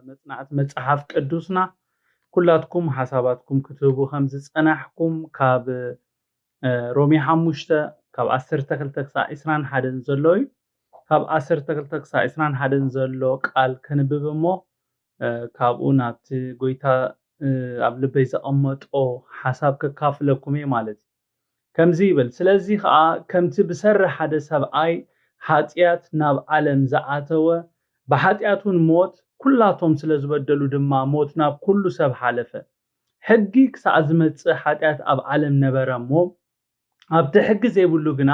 መጽናእቲ መጽሓፍ ቅዱስና ኩላትኩም ሓሳባትኩም ክትህቡ ከም ዝጸናሕኩም ካብ ሮሚ 5 ካብ 12 ክሳብ 21 ዘሎ እዩ ካብ 12 ክሳብ 21 ዘሎ ቃል ከንብብ እሞ ካብኡ ናብቲ ጎይታ ኣብ ልበይ ዘቐመጦ ሓሳብ ከካፍለኩም እየ ማለት ከምዚ ይብል ስለዚ ከዓ ከምቲ ብሰርሕ ሓደ ሰብኣይ ኃጢአት ናብ ዓለም ዝኣተወ በኃጢአቱን ሞት ኩላቶም ስለ ዝበደሉ ድማ ሞት ናብ ኩሉ ሰብ ሓለፈ ሕጊ ክሳዕ ዝመጽእ ኃጢአት ኣብ ዓለም ነበረ እሞ ኣብቲ ሕጊ ዘይብሉ ግና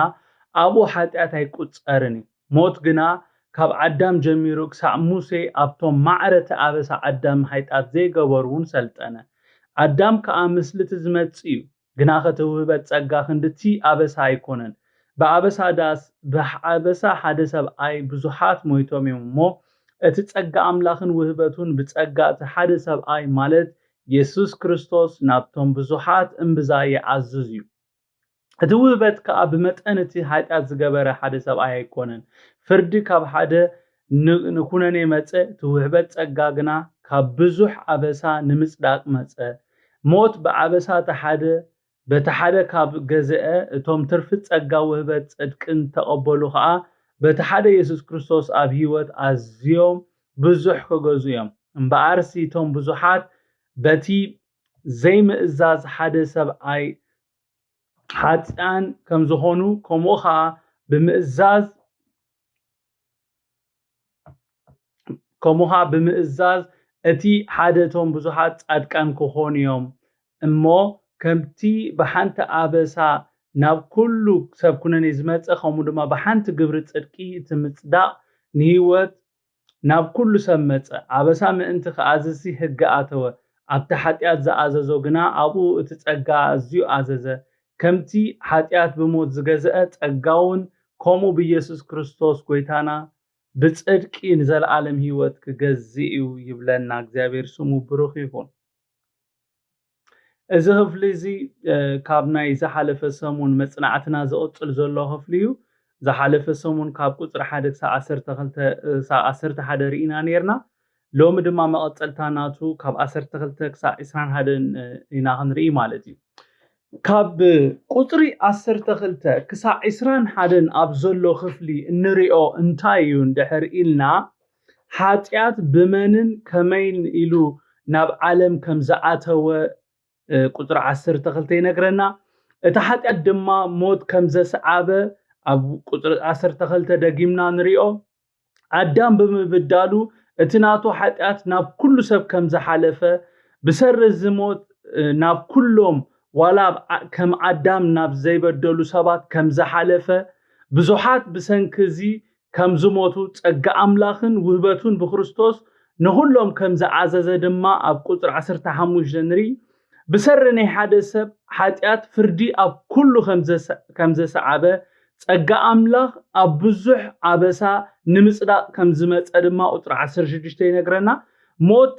ኣብኡ ኃጢአት ኣይቁጸርን ሞት ግና ካብ ዓዳም ጀሚሩ ክሳዕ ሙሴ ኣብቶም ማዕረተ ኣበሳ ዓዳም ኃጢአት ዘይገበሩን ሰልጠነ ዓዳም ከዓ ምስልቲ ዝመጽእ እዩ ግና ከተውህበት ጸጋ ክንድቲ ኣበሳ ኣይኮነን ብኣበሳ ሓደ ሰብኣይ ብዙሓት ሞይቶም እዮም እሞ እቲ ጸጋ ኣምላኽን ውህበቱን ብጸጋ እቲ ሓደ ሰብኣይ ማለት ኢየሱስ ክርስቶስ ናብቶም ብዙሓት እምብዛ ይዓዝዝ እዩ እቲ ውህበት ከዓ ብመጠን እቲ ኃጢአት ዝገበረ ሓደ ሰብኣይ ኣይኮነን ፍርዲ ካብ ሓደ ንኩነኔ መጸ እቲ ውህበት ጸጋ ግና ካብ ብዙሕ ኣበሳ ንምጽዳቅ መጸ ሞት ብኣበሳ ተሓደ በቲ ሓደ ካብ ገዝአ እቶም ትርፊ ጸጋ ውህበት ጽድቅን ተቐበሉ ከዓ በቲ ሓደ ኢየሱስ ክርስቶስ ኣብ ህይወት ኣዝዮም ብዙሕ ክገዙ እዮም እምበኣርሲ እቶም ብዙሓት በቲ ዘይምእዛዝ ሓደ ሰብኣይ ሓጢአን ከም ዝኾኑ ከምኡ ከዓ ብምእዛዝ እቲ ሓደ እቶም ብዙሓት ጻድቃን ክኾኑ እዮም እሞ ከምቲ ብሓንቲ ኣበሳ ናብ ኩሉ ሰብ ኩነኔ ዝመጸ ከምኡ ድማ ብሓንቲ ግብሪ ጽድቂ እቲ ምጽዳቅ ንህይወት ናብ ኩሉ ሰብ መጸ ኣበሳ ምእንቲ ከኣዘዚ ሕጊ ኣተወ ኣብቲ ኃጢአት ዝኣዘዞ ግና ኣብኡ እቲ ጸጋ ኣዝዩ ኣዘዘ ከምቲ ኃጢአት ብሞት ዝገዝአ ጸጋውን ከምኡ ብኢየሱስ ክርስቶስ ጎይታና ብጽድቂ ንዘለዓለም ህይወት ክገዝእ እዩ ይብለና እግዚአብሔር ስሙ ብሩኽ ይሁን እዚ ክፍሊ እዚ ካብ ናይ ዝሓለፈ ሰሙን መጽናዕትና ዝቕጽል ዘሎ ክፍሊ እዩ ዝሓለፈ ሰሙን ካብ ቁጽሪ 1 ክሳብ 11 ርኢና ነርና ሎሚ ድማ መቐጸልታ ናቱ ካብ 12 ክሳብ 21 ኢና ክንርኢ ማለት እዩ ካብ ቁጽሪ 12 ክሳብ 21 ኣብ ዘሎ ክፍሊ እንሪኦ እንታይ እዩ እንድሕር ኢልና ኃጢአት ብመንን ከመይን ኢሉ ናብ ዓለም ከም ዝኣተወ ቁጥሪ 12 ይነግረና እቲ ኃጢአት ድማ ሞት ከም ዘስዓበ ኣብ ቁጥሪ 12 ደጊምና ንሪኦ ዓዳም ብምብዳሉ እቲ ናቱ ኃጢአት ናብ ኩሉ ሰብ ከም ዝሓለፈ ብሰርዝ ሞት ናብ ኩሎም ዋላ ከም ዓዳም ናብ ዘይበደሉ ሰባት ከም ዝሓለፈ ብዙሓት ብሰንኪዚ ከም ዝሞቱ ጸጋ ኣምላኽን ውህበቱን ብክርስቶስ ንሁሎም ከም ዝዓዘዘ ድማ ኣብ ቁጥሪ 15 ንርኢ ብሰሪ ናይ ሓደ ሰብ ኃጢአት ፍርዲ ኣብ ኩሉ ከም ዘሰዓበ ጸጋ ኣምላኽ ኣብ ብዙሕ ኣበሳ ንምጽዳቅ ከም ዝመጸ ድማ ቁጥሪ 16 ይነግረና ሞት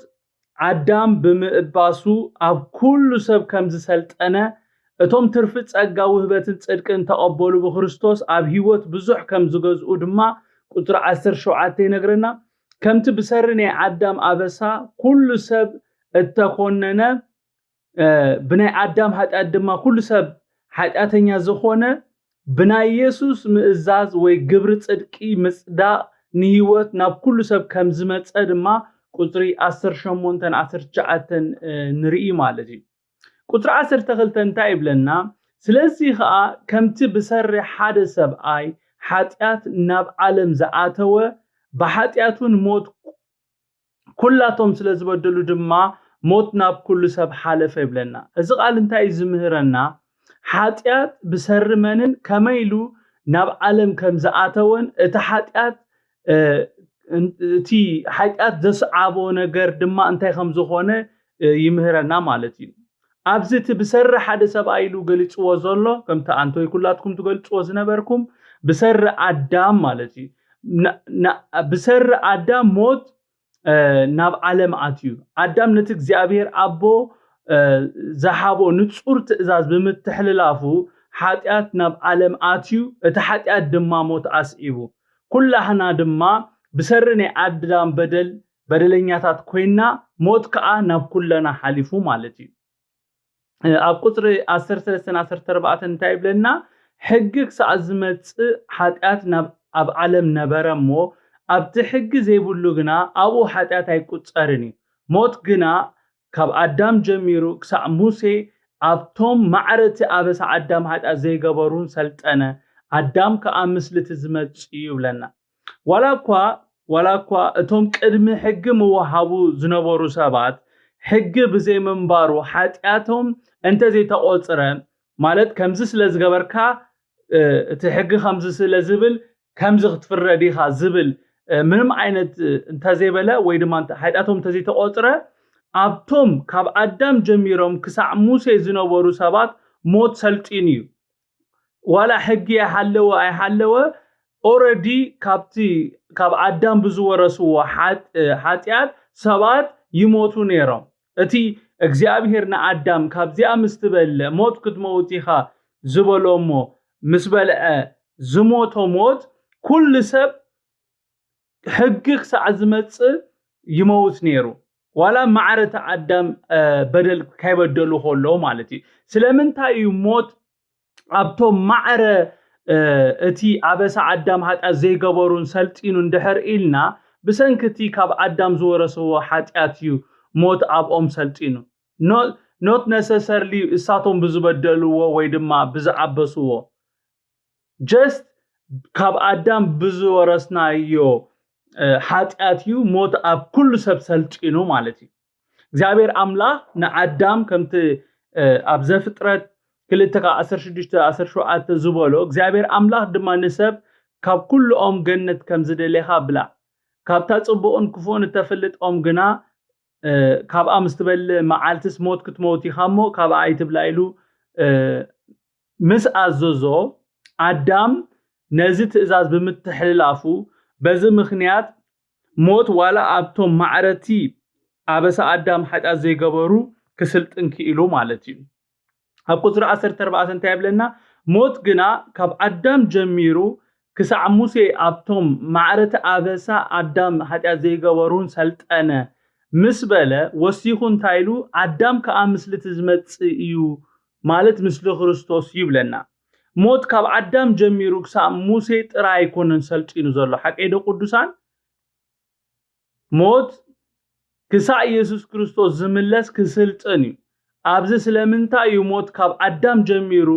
ዓዳም ብምእባሱ ኣብ ኩሉ ሰብ ከም ዝሰልጠነ እቶም ትርፊ ጸጋ ውህበትን ጽድቅን ተቐበሉ ብክርስቶስ ኣብ ህይወት ብዙሕ ከም ዝገዝኡ ድማ ቁጥሪ 17 ይነግረና ከምቲ ብሰሪ ናይ ዓዳም ኣበሳ ኩሉ ሰብ እተኮነነ ብናይ ዓዳም ኃጢአት ድማ ኩሉ ሰብ ኃጢአተኛ ዝኾነ ብናይ ኢየሱስ ምእዛዝ ወይ ግብሪ ጽድቂ ምጽዳቅ ንህይወት ናብ ኩሉ ሰብ ከም ዝመጸ ድማ ቁጥሪ 18 19 ንርኢ ማለት እዩ ቁጥሪ 12 እንታይ ይብለና ስለዚ ከዓ ከምቲ ብሰሪ ሓደ ሰብኣይ ኃጢአት ናብ ዓለም ዝኣተወ በኃጢአቱን ሞት ኩላቶም ስለ ዝበደሉ ድማ ሞት ናብ ኩሉ ሰብ ሓለፈ ይብለና እዚ ቃል እንታይ ዝምህረና ኃጢአት ብሰሪ መንን ከመይሉ ናብ ዓለም ከም ዝኣተወን እቲ ኃጢአት ዘስዓቦ ነገር ድማ እንታይ ከም ዝኾነ ይምህረና ማለት እዩ ኣብዚ እቲ ብሰሪ ሓደ ሰብኣይ ኢሉ ገሊጽዎ ዘሎ ከምቲ አንቶይ ኩላትኩም ትገልጽዎ ዝነበርኩም ብሰሪ ዓዳም ማለት እዩ ብሰሪ ዓዳም ሞት ናብ ዓለም ኣትዩ ዓዳም ነቲ እግዚአብሔር ኣቦ ዝሃቦ ንጹር ትእዛዝ ብምትሕልላፉ ኃጢአት ናብ ዓለም ኣትዩ እቲ ኃጢአት ድማ ሞት ኣስዒቡ ኩላህና ድማ ብሰሪ ናይ ዓዳም በደል በደለኛታት ኮይና ሞት ከዓ ናብ ኩለና ሓሊፉ ማለት እዩ ኣብ ቁጥሪ 13-14 እንታይ ይብለና ሕጊ ክሳዕ ዝመጽእ ኃጢአት ናብ ኣብ ዓለም ነበረ እሞ ኣብቲ ሕጊ ዘይብሉ ግና ኣብኡ ኃጢአት ኣይቁጸርን እዩ ሞት ግና ካብ ኣዳም ጀሚሩ ክሳዕ ሙሴ ኣብቶም ማዕረቲ ኣበሳ ኣዳም ኃጢአት ዘይገበሩን ሰልጠነ ኣዳም ከዓ ምስሊ ዝመጽእ ይብለና ዋላኳ እቶም ቅድሚ ሕጊ ምወሃቡ ዝነበሩ ሰባት ሕጊ ብዘይ መንባሩ ኃጢአቶም እንተ ዘይተቆጽረ ማለት ከምዚ ስለ ዝገበርካ እቲ ሕጊ ከምዚ ስለ ዝብል ከምዚ ክትፍረድ ኢኻ ዝብል ምንም ዓይነት እንተ ዘይበለ ወይ ድማ ኃጢአቶም እንተ ዘይተቆጽረ ኣብቶም ካብ ኣዳም ጀሚሮም ክሳዕ ሙሴ ዝነበሩ ሰባት ሞት ሰልጢን እዩ ዋላ ሕጊ ይሓለወ ኣይሓለወ ኦሬዲ ካብ ኣዳም ብዝወረስዎ ኃጢአት ሰባት ይሞቱ ነይሮም እቲ እግዚአብሔር ንኣዳም ካብዚኣ ምስትበለ ሞት ክትመውት ኢኻ ዝበሎሞ ምስ በልዐ ዝሞቶ ሞት ኩሉ ሰብ ሕጊ ክሳዕ ዝመጽእ ይመውት ነይሩ ዋላ ማዕረተ ኣዳም በደል ካይበደሉ ከሎ ማለት እዩ ስለምንታይ እዩ ሞት ኣብቶም ማዕረ እቲ ኣበሳ ኣዳም ኃጢአት ዘይገበሩን ሰልጢኑ እንድሕር ኢልና ብሰንክቲ ካብ ኣዳም ዝወረስዎ ኃጢአት እዩ ሞት ኣብኦም ሰልጢኑ not necessarily እሳቶም ብዝበደልዎ ወይ ድማ ብዝዓበስዎ just ካብ ኣዳም ብዝወረስናዮ ኃጢአት እዩ ሞት ኣብ ኩሉ ሰብ ሰልጢኑ ማለት እዩ እግዚአብሔር ኣምላኽ ንኣዳም ከምቲ ኣብ ዘፍጥረት 2:16-17 ዝበሎ እግዚአብሔር ኣምላኽ ድማ ንሰብ ካብ ኩሉኦም ገነት ከም ዝደለኻ ብላ ካብታ ጽቡቕን ክፉን ተፈልጦም ግና ካብ ኣምስትበል መዓልትስ ሞት ክትሞት ኢኻ እሞ ካብ ኣይትብላ ኢሉ ምስ ኣዘዞ ኣዳም ነዚ ትእዛዝ ብምትሕልላፉ በዚ ምኽንያት ሞት ዋላ ኣብቶም ማዕረቲ ኣበሳ ኣዳም ኃጢአት ዘይገበሩ ክስልጥን ክኢሉ ማለት እዩ ኣብ ቁጥሪ 14 እንታይ ይብለና ሞት ግና ካብ ኣዳም ጀሚሩ ክሳዕ ሙሴ ኣብቶም ማዕረቲ ኣበሳ ኣዳም ኃጢአት ዘይገበሩን ሰልጠነ ምስ በለ ወሲኹ እንታይ ኢሉ ኣዳም ከዓ ምስሊ ዝመጽእ እዩ ማለት ምስሊ ክርስቶስ ይብለና ሞት ካብ ኣዳም ጀሚሩ ክሳዕ ሙሴ ጥራይ ኣይኮነን ሰልጢኑ ዘሎ ሓቀይዶ ቅዱሳን ሞት ክሳዕ ኢየሱስ ክርስቶስ ዝምለስ ክስልጥን እዩ ኣብዚ ስለምንታይ እዩ ሞት ካብ ኣዳም ጀሚሩ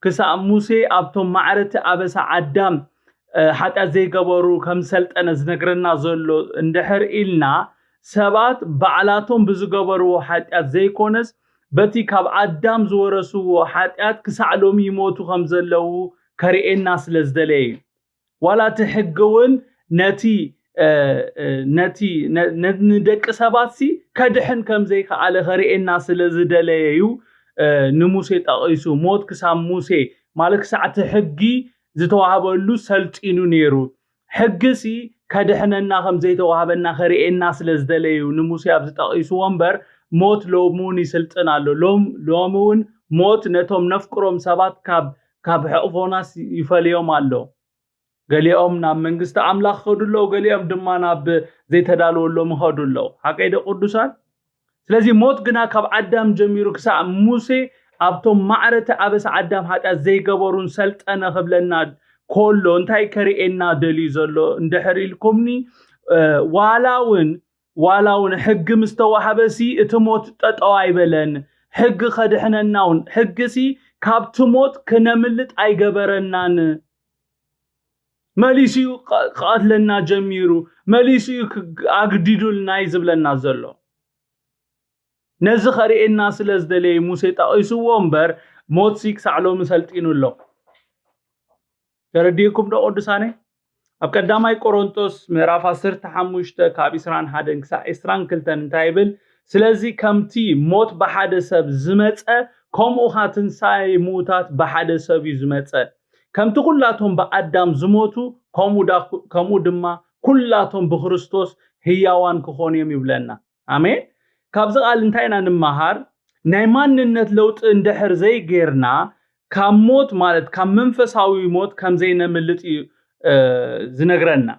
ክሳዕ ሙሴ ኣብቶም ማዕረቲ ኣበሳ ኣዳም ኃጢአት ዘይገበሩ ከም ሰልጠነ ዝነግረና ዘሎ እንድሕር ኢልና ሰባት ባዕላቶም ብዝገበርዎ ኃጢአት ዘይኮነስ በቲ ካብ ኣዳም ዝወረስዎ ኃጢአት ክሳዕ ሎሚ ይሞቱ ከም ዘለው ከሪኤና ስለ ዝደለየ ዋላ ትሕግውን ነቲ ንደቂ ሰባት ከድሕን ከም ዘይከኣለ ከሪኤና ስለ ዝደለየ ንሙሴ ጠቂሱ ሞት ክሳብ ሙሴ ማለት ክሳዕ ሕጊ ዝተዋሃበሉ ሰልጢኑ ነይሩ ሕጊ ከድሕነና ከም ዘይተዋሃበና ከሪኤና ስለ ዝደለየ ንሙሴ ኣብ ዝጠቂስዎ እምበር ሞት ሎሙን ይስልጥን ኣሎ ሎሙን ሞት ነቶም ነፍቅሮም ሰባት ካብ ሕቅፎናስ ይፈልዮም ኣሎ ገሊኦም ናብ መንግስቲ ኣምላኽ ኸዱሎ ገሊኦም ድማ ናብ ዘይተዳልወሎም ኸዱሎ ሓቀይደ ቅዱሳን ስለዚ ሞት ግና ካብ ኣዳም ጀሚሩ ክሳዕ ሙሴ ኣብቶም ማዕረቲ ኣበሳ ኣዳም ኃጢአት ዘይገበሩን ሰልጠነ ክብለና ኮሎ እንታይ ከሪኤና ደልዩ ዘሎ እንድሕር ኢልኩምኒ ዋላውን ሕጊ ምስተዋሃበሲ እቲ ሞት ጠጠው ኣይበለን ሕጊ ከድሕነናውን ሕጊ ካብቲ ሞት ክነምልጥ ኣይገበረናን መሊስዩ ቀትለና ጀሚሩ መሊስዩ ኣግዲዱልና ይዝብለና ዘሎ ነዚ ከሪኤና ስለ ዝደለየ ሙሴ ጠቂስዎ እምበር ሞት ክሳዕ ሎሚ ሰልጢኑ ኣሎ ተረዲእኩም ዶ ቅዱሳነ ኣብ ቀዳማይ ቆሮንቶስ ምዕራፍ 15 ካብ 21 ክሳዕ 22 እንታይ ይብል ስለዚ ከምቲ ሞት ብሓደ ሰብ ዝመፀ ከምኡ ኸ ትንሣኤ ሙታት ብሓደ ሰብ እዩ ዝመፀ ከምቲ ኩላቶም በኣዳም ዝሞቱ ከምኡ ድማ ኩላቶም ብክርስቶስ ህያዋን ክኾኑ እዮም ይብለና ኣሜን ካብዚ ቃል እንታይ ኢና ንመሃር ናይ ማንነት ለውጥ እንድሕር ዘይጌርና ካብ ሞት ማለት ካብ መንፈሳዊ ሞት ከም ዘይነምልጥ ዝነግረና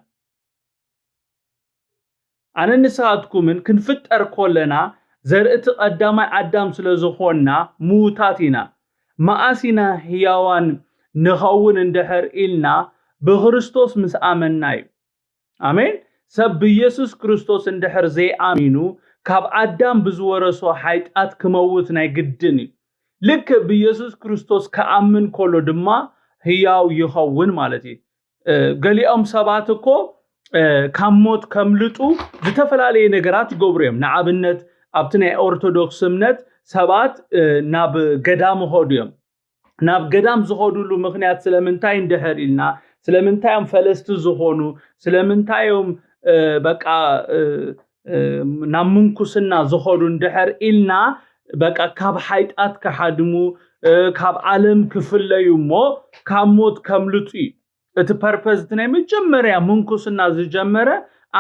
أنا نساتكم كنفتر كلنا زرقت قدامي عدام سلزخونا موتاتنا مآسنا هيوان نخون اندحر إلنا بخريستوس مس آمناي آمين سب يسوس كريستوس اندحر زي آمينو كاب عدام بزورسو حياتات كموتنا قدني لك بيسوس كريستوس كأمن كله دما هياو يخون مالتي قالي سباتكو كموت كملتو بتفلالي نجارات جبريم نعبنت أبتني أرثوذكس منت سبات ناب قدام هوديم ناب قدام زهودو لو مغنيات سلامنتاين دهر إلنا سلامنتايم فلست زهونو سلامنتايم بقى نامنكسنا زهودو دهر إلنا بقى كاب حياتات كحدمو كاب عالم كفليو مو كموت كملتي እቲ ፐርፐዝ ናይ መጀመርያ መንኩስና ዝጀመረ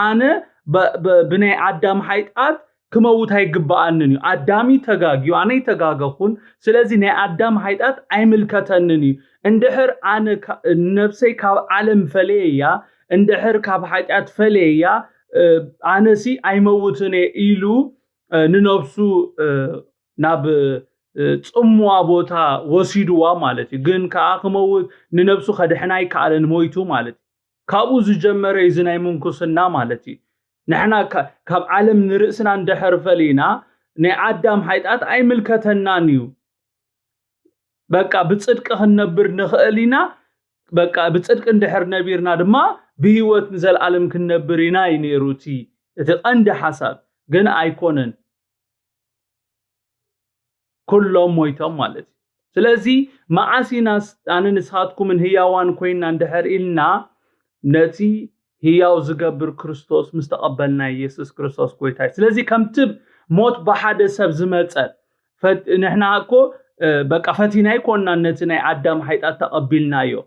ኣነ ብናይ ኣዳም ሓይጣት ክመውት ኣይግባኣንን እዩ ኣዳሚ ተጋግዩ ኣነ ተጋገኹን ስለዚ ናይ ኣዳም ሓይጣት ኣይምልከተንን እዩ እንድሕር ኣነ ነፍሰይ ካብ ዓለም ፈለያ እንድሕር ካብ ሓይጣት ፈለያ ኣነሲ ኣይመውትን ኢሉ ንነፍሱ ናብ ጽምዋ ቦታ ወሲድዋ ማለት ግን ከአክመውት ንነብሱ ከድሕናይ ካለን ሞይቱ ማለት ካብኡ ዝጀመረ ይዝናይ መንኩስና ማለት ንሕና ካብ ዓለም ንርእስና እንደሕርፈሊና ናይ ኣዳም ሓይጣት ኣይምልከተናን እዩ በቃ ብጽድቅ ክንነብር ንኽእሊና በቃ ብጽድቅ እንደሕር ነቢርና ድማ ብህይወት ንዘልዓለም ክንነብር ኢና ይነሩቲ እቲ ቀንዲ ሓሳብ ግን ኣይኮነን كلهم مويتهم مالتي سلازي معاسينا أنا نسخاتكم من هياوان كوينا اندحر إلنا نتي هياو زقبر كريستوس مستقبلنا يسوس كريستوس كويتاي سلازي كم تب موت بحادة سب زمتسال فنحنا اكو بقى فتينا يكوننا نتناي عدام حيث اتقبلنا يو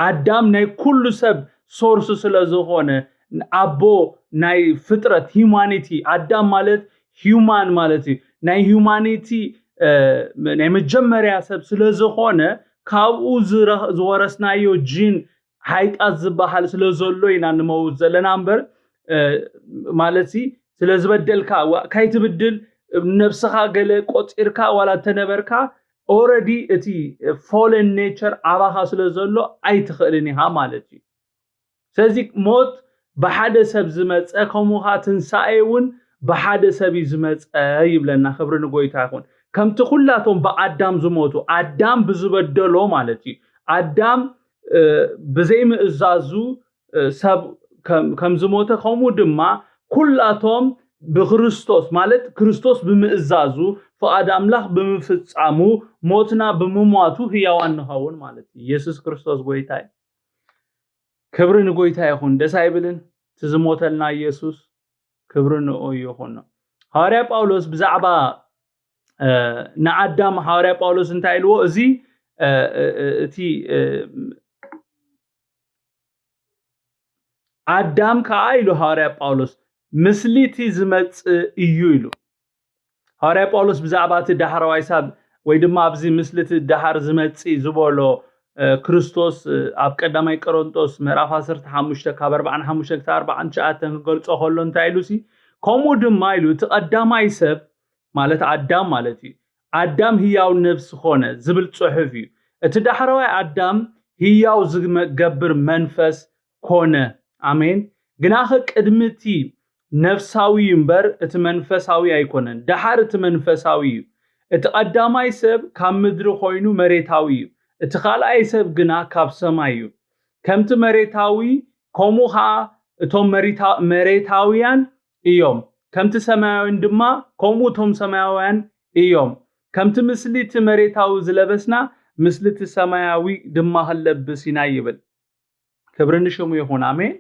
عدام ناي كل سب سورس سلازوهونه أبو ناي فطرة humanity عدام مالت human مالتي ናይ ሂዩማኒቲ ናይ መጀመርያ ሰብ ስለዝኾነ ካብኡ ዝወረስናዮ ጂን ሃይጣት ዝበሃል ስለዘሎ ኢና ንመውት ዘለና እምበር ማለቲ ስለዝበደልካ ካይትብድል ነፍስኻ ገለ ቆፂርካ ዋላ ተነበርካ ኦሬዲ እቲ ፎለን ኔቸር ኣባኻ ስለዘሎ ኣይትኽእልን ኢኻ ማለት እዩ ስለዚ ሞት ብሓደ ሰብ ዝመፀ ከምኡኻ ትንሳኤውን بحادة سبي زمت يبلنا خبر نقويتها يكون كم تخلاتهم بأدم زموتو أدم بزبدلو مالتي أدم بزيم الزازو سب كم زموته خمو دما كلاتهم بخريستوس مالت كريستوس بمئزازو فأدم لخ بمفتعمو موتنا بممواتو هيوان نخون مالتي يسوس كريستوس قويتها خبر نقويتها يكون دسايبلن تزموتلنا يسوس كبرنا أو يخونا هاري باولوس بزعبا نعدام هاري باولوس انتاي لو زي تي عدام كايلو هاري باولوس مسليتي زمت ييلو هاري باولوس بزعبا تدحر وايساب ويدما ابزي مسليتي دحر زمت زبولو كريستوس اب قدامي قرنطوس ምዕራፍ 15 ካብ 45 ክሳብ 49 ገልጾ ሆሎ እንታይሉሲ ከምኡ ድማ ኢሉ ተቀዳማይ ሰብ ማለት አዳም ማለት እዩ አዳም ህያው ነፍስ ሆነ ዝብል ጽሑፍ እዩ እቲ ዳሕራዋይ አዳም ህያው ዝገብር መንፈስ ሆነ አሜን ግናኸ ቅድምቲ ነፍሳዊ እምበር እቲ መንፈሳዊ አይኮነን ዳሕር እቲ መንፈሳዊ እዩ እቲ ቀዳማይ ሰብ ካብ ምድሪ ኮይኑ መሬታዊ እዩ እቲ ካልኣይ ሰብ ግና ካብ ሰማይ እዩ ከምቲ መሬታዊ ከምኡኻ እቶም መሬታውያን እዮም ከምቲ ሰማያውያን ድማ ከምኡ እቶም ሰማያውያን እዮም ከምቲ ምስሊት መሬታዊ ዝለበስና ምስሊት ሰማያዊ ድማ ክለብስ ኢና ይብል ክብር ንሽሙ ይኹን አሜን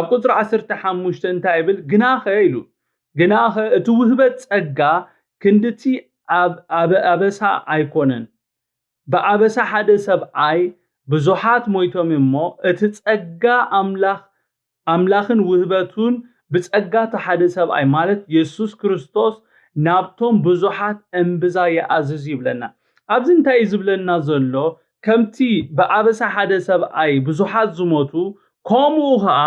ኣብ ቁጥር 15 እንታይ ይብል ግናኸ ኢሉ ግናኸ እቲ ውህበት ጸጋ ክንድቲ ኣበሳ ኣይኮነን በአበሳ ሓደ ሰብኣይ ብዙሓት ሞይቶም እሞ እቲ ጸጋ አምላኽን ውህበቱን ብጸጋ ሓደ ሰብኣይ ማለት ኢየሱስ ክርስቶስ ናብቶም ብዙሓት እንብዛ ይኣዝዝ ይብለና ኣብዚ እንታይ ዝብለና ዘሎ ከምቲ በአበሳ ሓደ ሰብኣይ ብዙሓት ዝሞቱ ከምኡ ኸኣ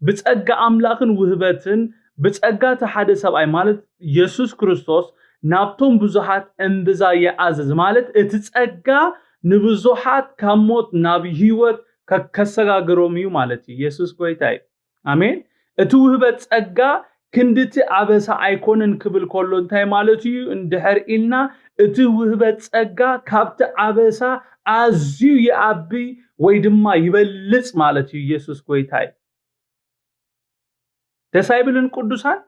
بتصقى أملاخن وهبتن بتصقى تحد سبعي مالت يسوس كريستوس نابتون بزوحات انبزا يعزز مالت اتتصقى نبزوحات كموت نابي هيوت كسغاغروميو مالتي يسوس كويتاي امين اتوهبت تصقى كندتي عبسا ايكونن كبل كولو انتاي مالتي اندحر إلنا اتوهبت تصقى كابت عبسا ازيو يعبي ويدما يبلص مالتي يسوس كويتاي تسايبلن قدوسان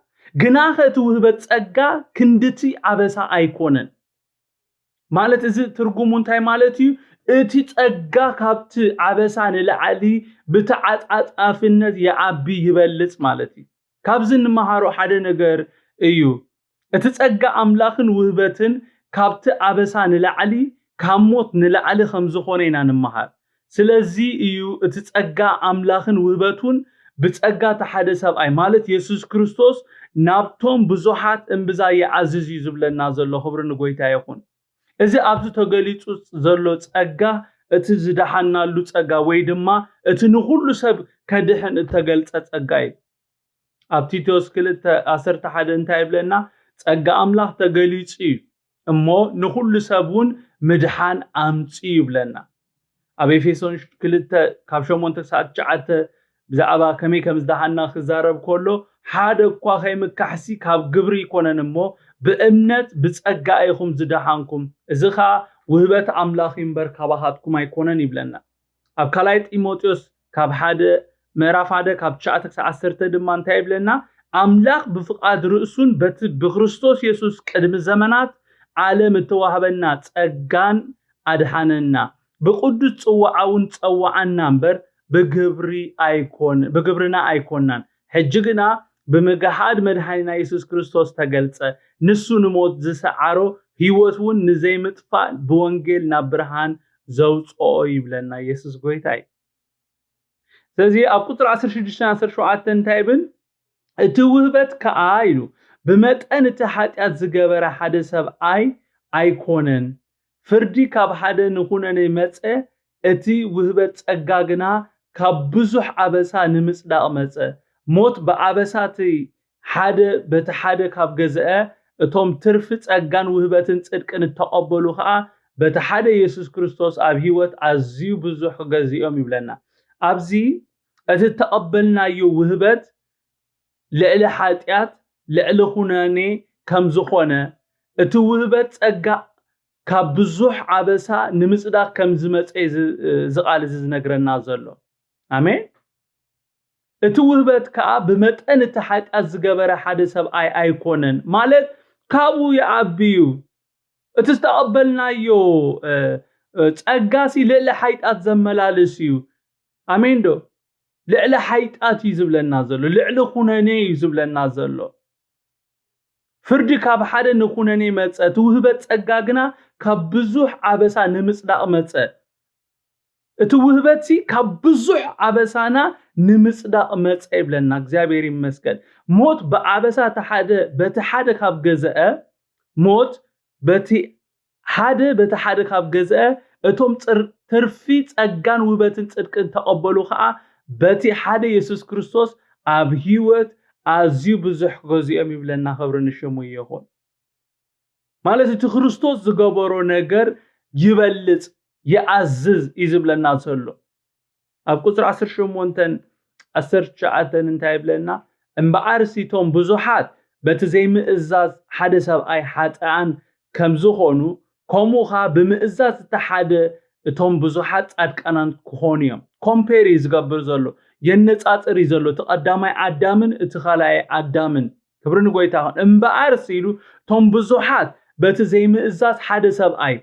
ግናኸ ትውህበት ጸጋ ክንድቲ አበሳ አይኮነን ማለት እዚ ትርጉሙ እንታይ ማለት እዩ እቲ ጸጋ ካብቲ አበሳ ንላዕሊ ብተዓጣጣፍነት ይዓቢ ይበልጽ ማለት እዩ ካብዚ ንመሃሮ ሓደ ነገር እዩ እቲ ጸጋ አምላኽን ውህበትን ካብቲ አበሳ ንላዕሊ ካሞት ንላዕሊ ከም ዝኾነ ኢና ንመሃር ስለዚ እዩ እቲ ጸጋ አምላኽን ውህበቱን ብጸጋ ተሓደ ሰብኣይ ማለት ኢየሱስ ክርስቶስ ናብቶም ብዙሓት እንብዛ ይዓዝዝ ይዝብለና ዘሎ ክብሪ ንጎይታ ይኹን እዚ ኣብዚ ተገሊጹ ዘሎ ጸጋ እቲ ዝደሓናሉ ጸጋ ወይ ድማ እቲ ንኹሉ ሰብ ከድሕን እተገልጸ ጸጋ እዩ ኣብ ቲቶስ 2:11 እንታይ ይብለና ጸጋ ኣምላኽ ተገሊጹ እሞ ንኹሉ ሰብውን ምድሓን ኣምፂ ይብለና ኣብ ኤፌሶን 2:8-9 ብዛዕባ ከመይ ከም ዝደሓና ክዛረብ ከሎ ሓደ እኳ ከይምካሕሲ ካብ ግብሪ ይኮነን እሞ ብእምነት ብጸጋ ኢኹም ዝደሓንኩም እዚ ኸ ውህበት ኣምላኽ እምበር ካባኻትኩም ኣይኮነን ይብለና ኣብ ካልኣይ ጢሞቴዎስ ካብ 1 ምዕራፍ 1 ካብ 9-10 ድማ እንታይ ይብለና ኣምላኽ ብፍቃድ ርእሱን ብክርስቶስ ኢየሱስ ቅድሚ ዘመናት ዓለም እተዋህበና ጸጋን ኣድሓነና ብቅዱስ ጽዋዓውን ጸዋዓና እምበር بجبرنا أيكونن حججنا بمجهاد مدحنا يسوع كريستوس تجلس نسو نموت زسعرو هيوتون نزي متفا بونجيل نبرهان زوج أويب لنا يسوع قويتاي تزي أبكتر 10-16 تايبن توهبت كأيلو بمت أن تحت أتزجبر حدث أيكونن فردي كاب حدا نكونن متى أتي وهبت أجاجنا كبزح عبسا نمسدا متى موت بعبساتي حدا بتحدا كاب جزاء توم ترفت أجان وهبتن صدق أن تقبلوها بتحدا يسوع كريستوس أبهيوت عزيو بزح جزيهم يبلنا أبزي أتتقبلنا يو وهبت لإله حاتيات لإله خناني كم زخونة أتوهبت أجا كبزح عبسا نمسدا كم زمت زقال زنجرنا زلوا آمين اتوهبت كأب بمتأن تحت أزجبر حدث أيكونن مالت كابو يعبيو اتستقبلنا يو تأجاسي لإله حيت أتزملالسيو آمين دو لإله حيت أتيزبلنا زلوا لإله خناني يزبلنا زلوا فردي كاب حدا نخونني متى توهبت أجاجنا كبزح عبسا نمسدا متى توهبتي كبزح عبسانا نمسدا متى بلنا እግዚአብሔር مسكن موت بعبسا تحدا بتحدا كاب جزاء موت بتحدا كاب جزاء اتوم ترفي ጸጋን ውበትን ጽድቅን ተቀበሉ ኸአ በቲ ሓደ ኢየሱስ ክርስቶስ ኣብ ህይወት أزيو بزح غزيام يبلنا خبرنا شمو يهون مالتي تخرستوس زغبرو نجر يبلط يعزز يزبلنا صلو اب قطر 10 شمونتن 10 شعاتن انتي يبلنا امبارسيتهم بزحات بتزي مئزاز حدا سباي حاتان كم زخونو كوموخا بمئزاز تحدا اتهم بزحات ادقانان كونيوم كومبير يزغبر زلو ينጻጽር ይዘሎ ተቀዳማይ አዳምን እትኻላይ አዳምን ክብርን ጎይታውን እምበአርሲሉ ቶም ብዙሓት በቲ ዘይምእዛዝ ሓደ ሰብኣይ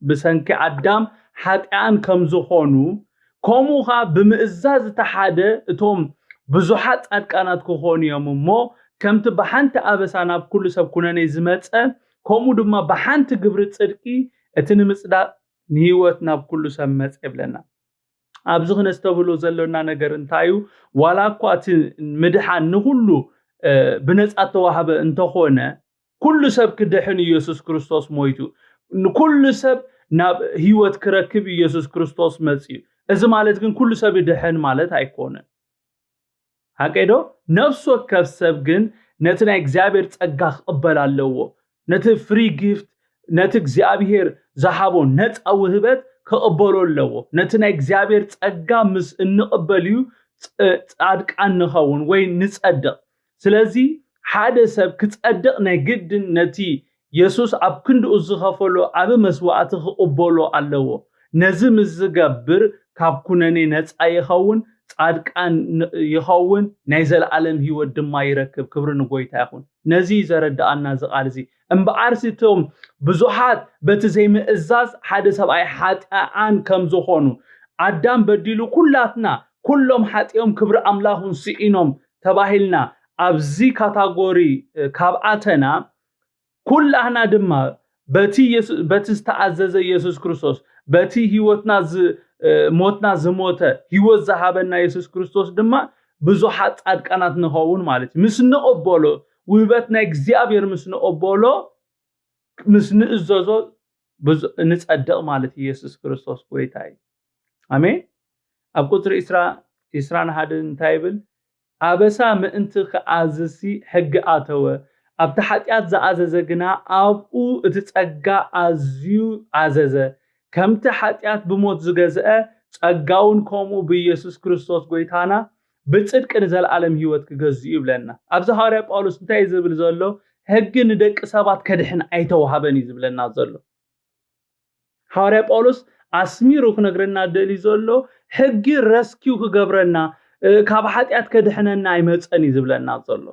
ብሰንኪ አዳም ኃጢአን ከም ዝኾኑ ኮሙኻ ብምእዛዝ ተሓደ እቶም ብዙሓት ጻድቃናት ክኾኑ እዮም እሞ ከምቲ በሓንቲ አበሳና ኩሉ ሰብ ኩነኔ ዝመጸ ኮሙ ድማ በሓንቲ ግብሪ ጽድቂ እቲ ንምጽዳቅ ንህይወት ናብ ኩሉ ሰብ መጽ ይብለና ኣብዚ ክነስተብሎ ዘለና ነገር እንታዩ ዋላኳት ምድሓን ንሁሉ ብነጻ ተዋሃበ እንተኾነ ኩሉ ሰብ ክድሕን ኢየሱስ ክርስቶስ ሞይቱ ኩሉ ሰብ ናብ ህይወት ክረክብ ኢየሱስ ክርስቶስ መጽዩ እዚ ማለት ግን ኩሉ ሰብ ይድሕን ማለት ኣይኮነን ሃቀዶ ነፍስ ወከፍ ሰብ ግን ነቲ ናይ እግዚአብሔር ጸጋ ክቅበል ኣለዎ ነቲ ፍሪ ጊፍት ነቲ እግዚአብሔር ዝሃቦ ነፃ ውህበት ክቅበሎ ኣለዎ ነቲ ናይ እግዚአብሔር ጸጋ ምስ እንቅበልዩ ጻድቃን ንኸውን ወይ ንጸድቕ ስለዚ ሓደ ሰብ ክጸድቕ ናይ ግድን ነቲ ኢየሱስ ኣብ ክንድኡ ዝኸፈሎ ኣብ መስዋዕቲ ክቅበሎ ኣለዎ ነዚ ምዝገብር ካብ ኩነኔ ነፃ ይኸውን ጻድቃን ይኸውን ናይ ዘለዓለም ህይወት ድማ ይረክብ ክብሪ ንጎይታ ይኹን ነዚ ዘረዳአና ዝቃል እዚ እምበኣርሲቶም ብዙሓት በቲ ዘይምእዛዝ ሓደ ሰብኣይ ሓጢኣን ከም ዝኾኑ ኣዳም በዲሉ ኩላትና ኩሎም ሓጢኦም ክብሪ ኣምላኹን ስኢኖም ተባሂልና ኣብዚ ካታጎሪ ካብኣተና ኩላህና ድማ በቲ ዝተኣዘዘ ኢየሱስ ክርስቶስ በቲ ህይወትና ሞትና ዝሞተ ህይወት ዝሃበና ኢየሱስ ክርስቶስ ድማ ብዙሓት ጻድቃናት ንኸውን ማለት ምስ ንቅበሎ ውህበት ናይ እግዚአብሔር ምስ ንቅበሎ ምስ ንእዘዞ ንጸድቕ ማለት ኢየሱስ ክርስቶስ ጎይታ እዩ አሜን ኣብ ቁጥሪ 21 እንታይ ይብል ኣበሳ ምእንቲ ከኣዝሲ ሕጊ ኣተወ ኣብቲ ሓጢኣት ዝኣዘዘ ግና ኣብኡ እቲ ጸጋ ኣዝዩ ኣዘዘ ከምቲ ሓጢኣት ብሞት ዝገዝአ ጸጋውን ከምኡ ብኢየሱስ ክርስቶስ ጎይታና ብጽድቅ ንዘለዓለም ህይወት ክገዝኡ ይብለና ኣብዚ ሐዋርያ ጳውሎስ እንታይ ዝብል ዘሎ ሕጊ ንደቂ ሰባት ከድሕን ኣይተዋሃበን ዝብለና ዘሎ ሐዋርያ ጳውሎስ ኣስሚሩ ክነግረና ደሊ ዘሎ ሕጊ ረስኪው ክገብረና ካብ ሓጢኣት ከድሕነና ኣይመፀን ዝብለና ዘሎ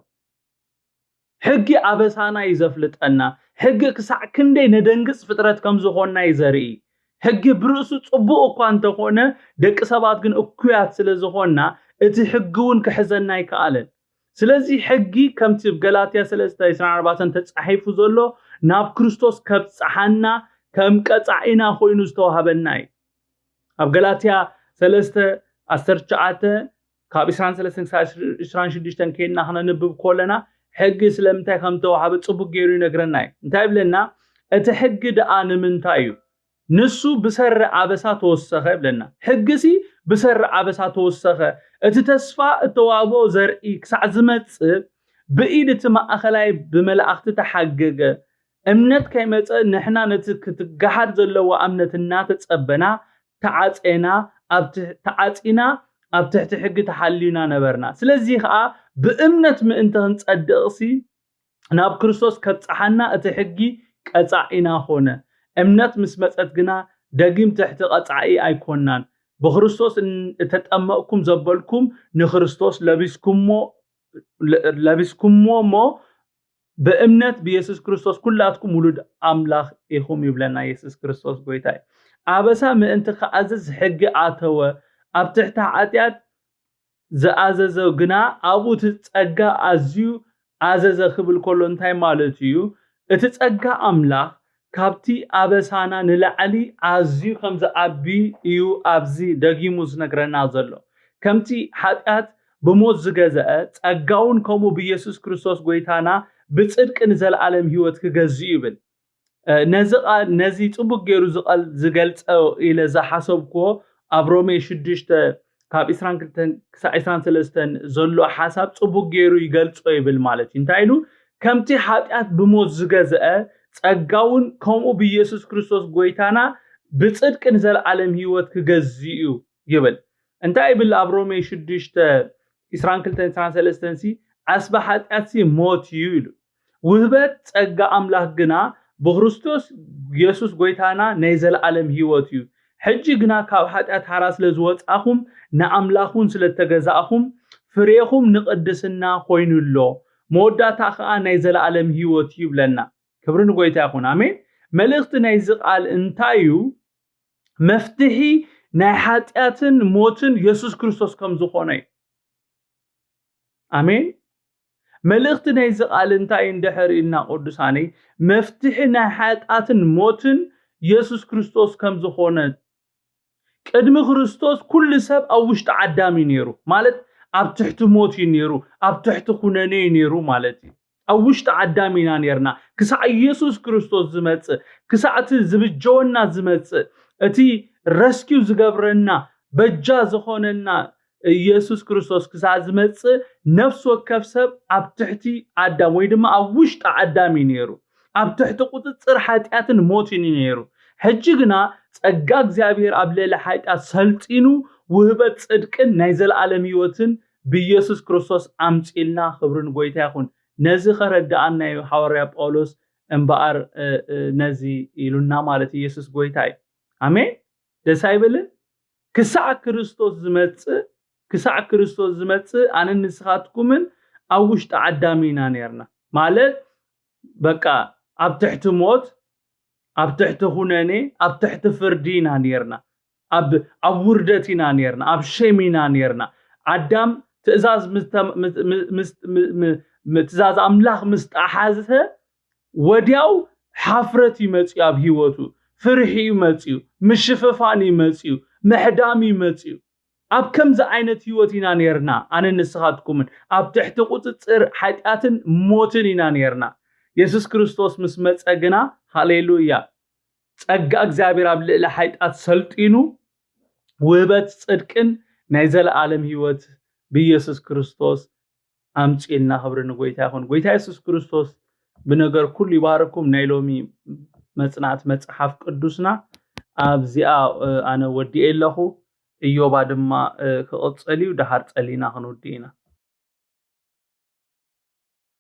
ሕጊ ኣበሳና ይዘፍልጠና ሕጊ ክሳዕ ክንደይ ነደንግጽ ፍጥረት ከም ዝኾንና ይዘርኢ ሕጊ ብርእሱ ጽቡቕ እኳ እንተኾነ ደቂ ሰባት ግን እኩያት ስለ ዝኾንና እቲ ሕጊውን ክሕዘና ይከኣለን ስለዚ ሕጊ ከምቲ ገላትያ 3:24 ተጻሒፉ ዘሎ ናብ ክርስቶስ ከብጽሓና ከም ቀጻዒና ኮይኑ ዝተዋሃበና እዩ ኣብ ገላትያ 3:19 ካብ 23-26 ከይና ክነንብብ ኮለና ሕጊ ስለምንታይ ከም ተዋሃበ ጽቡቕ ገይሩ ይነግረና እዩ እንታይ ብለና እቲ ሕጊ ደኣ ንምንታይ እዩ ንሱ ብሰር ኣበሳ ተወሰኸ ብለና ሕጊሲ ብሰር ኣበሳ ተወሰኸ እቲ ተስፋ እተዋቦ ዘርኢ ክሳዕ ዝመጽእ ብኢድ እቲ ማእኸላይ ብመላእኽቲ ተሓገገ እምነት ከይመጸ ንሕና ነቲ ክትገሓድ ዘለዎ እምነት እናተጸበና ተዓጺና ኣብ ትሕቲ ሕጊ ተሓሊና ነበርና ስለዚ ከዓ ብእምነት ምእንተ ክንጸድቕሲ ናብ ክርስቶስ ከብጽሓና እቲ ሕጊ ቀጻዒና ኾነ እምነት ምስ መጸት ግና ደጊም ትሕቲ ቀጻዒ ኣይኮናን ብክርስቶስ ተጠመቅኩም ዘበልኩም ንክርስቶስ ለቢስኩሞ በእምነት በኢየሱስ ክርስቶስ ኩላትኩም ውሉድ አምላክ ኢኹም ይብለና ኢየሱስ ክርስቶስ ጎይታ ኣበሳ ምእንቲ ከኣዘዝ ሕጊ ኣተወ ኣብ ትሕቲ ሓጢኣት ዝኣዘዘ ግና ኣብኡ ትጸጋ ኣዝዩ ኣዘዘ ክብል ከሎ እንታይ ማለት እዩ እቲ ጸጋ ኣምላክ ካብቲ ኣበሳና ንላዕሊ ኣዝዩ ከም ዝኣቢ እዩ ኣብዚ ደጊሙ ዝነግረና ዘሎ ከምቲ ሓጢኣት ብሞት ዝገዘአ ጸጋውን ከምኡ ብኢየሱስ ክርስቶስ ጎይታና ብጽድቅ ንዘለዓለም ህይወት ክገዝኡ ይብል ነዚ ጽቡቕ ገይሩ ዝገልጸው ኢለ ዝሓሰብኮ ኣብ ሮሜ 6 ካብ 22-23 ዘሎ ሓሳብ ጽቡቕ ገይሩ ይገልጾ ይብል ማለት እንታይ ኢሉ ከምቲ ሓጢኣት ብሞት ዝገዘአ ጸጋውን ከምኡ ብኢየሱስ ክርስቶስ ጎይታና ብጽድቅ ንዘለዓለም ህይወት ክገዝኡ ይብል እንታይ ይብል ኣብ ሮሜ 6:22-23 ኣስባ ሓጢኣት ሞት እዩ ኢሉ ውህበት ጸጋ ኣምላክ ግና ብክርስቶስ ኢየሱስ ጎይታና ናይ ዘለዓለም ህይወት እዩ ሕጂ ግና ካብ ሓጢኣት ሓራ ስለ ዝወጻኹም ንኣምላኹን ስለ ተገዛእኹም ፍሬኹም ንቅድስና ኮይኑሎ መወዳእታ ከዓ ናይ ዘለዓለም ህይወት ይብለና ክብሪ ንጎይታ ይኹን አሜን መልእክቲ ናይ ዝቃል እንታዩ መፍትሒ ናይ ሓጢኣትን ሞትን ኢየሱስ ክርስቶስ ከም ዝኾነ አሜን መልእክቲ ናይ ዝቃል እንታይ እንድሕር ኢልና ቅዱሳኔ መፍትሒ ናይ ሓጢኣትን ሞትን ኢየሱስ ክርስቶስ ከም ዝኾነ ቅድሚ ክርስቶስ ኩሉ ሰብ ኣብ ውሽጢ ዓዳም ነይሩ ማለት ኣብ ትሕቲ ሞት ነይሩ ኣብ ትሕቲ ኩነኔ ነይሩ ማለት እዩ ኣብ ውሽጢ ዓዳም ኢና ነርና ክሳዕ ኢየሱስ ክርስቶስ ዝመጽእ ክሳዕቲ ዝብጀወና ዝመጽእ እቲ ረስኪው ዝገብረና በጃ ዝኾነና ኢየሱስ ክርስቶስ ክሳዝመጽ ነፍስ ወከፍ ሰብ ኣብ ትሕቲ ኣዳም ወይ ድማ ኣብ ውሽጢ ኣዳም ነይሩ ኣብ ትሕቲ ቁጥጥር ኃጢአትን ሞትን ነይሩ ሕጂ ግና ጸጋ እግዚአብሔር ኣብ ልዕሊ ኃጢአት ሰልጢኑ ውህበት ጽድቅን ናይ ዘለዓለም ሕይወትን ብኢየሱስ ክርስቶስ ኣምጺልና ክብርን ጎይታ ይኹን ነዚ ኸረዳኣና ሐዋርያ ጳውሎስ እምበኣር ነዚ ኢሉና ማለት ኢየሱስ ጎይታ እዩ አሜን ደስ አይበልን ክሳዕ ክርስቶስ ዝመጽእ ኣነ ንስኻትኩምን ኣብ ውሽጢ ኣዳሚና ነርና ማለት በቃ ኣብ ትሕቲ ሞት ኣብ ትሕቲ ሁነኔ ኣብ ትሕቲ ፍርዲና ነርና ኣብ ውርደቲና ነርና ኣብ ሸሚና ነርና ኣዳም ትእዛዝ ትእዛዝ ኣምላኽ ምስተሓዘ ወዲያው ሓፍረት ይመጽኡ ኣብ ህይወቱ ፍርሒ ይመጽኡ ምሽፍፋን ይመጽኡ ምሕዳም ይመጽኡ ኣብ ከምዚ ዓይነት ህይወት ኢና ነርና ኣነ ንስኻትኩምን ኣብ ትሕቲ ቁጥጥር ኃጢአትን ሞትን ኢና ነርና ኢየሱስ ክርስቶስ ምስ መጸግና ሃሌሉያ ጸጋ እግዚአብሔር ኣብ ልዕሊ ኃጢአት ሰልጢኑ ውህበት ጽድቅን ናይ ዘለዓለም ህይወት ብኢየሱስ ክርስቶስ ኣምጪልና ክብርን ጎይታ ይኹን ጎይታ ኢየሱስ ክርስቶስ ብነገር ኩሉ ይባረኩም ናይ ሎሚ መጽናእቲ መጽሓፍ ቅዱስና ኣብዚኣ ኣነ ወዲኤ ኣለኹ ኢዮባ ድማ ክቕጽል እዩ ድሓር ጸሊና ክንውዲእና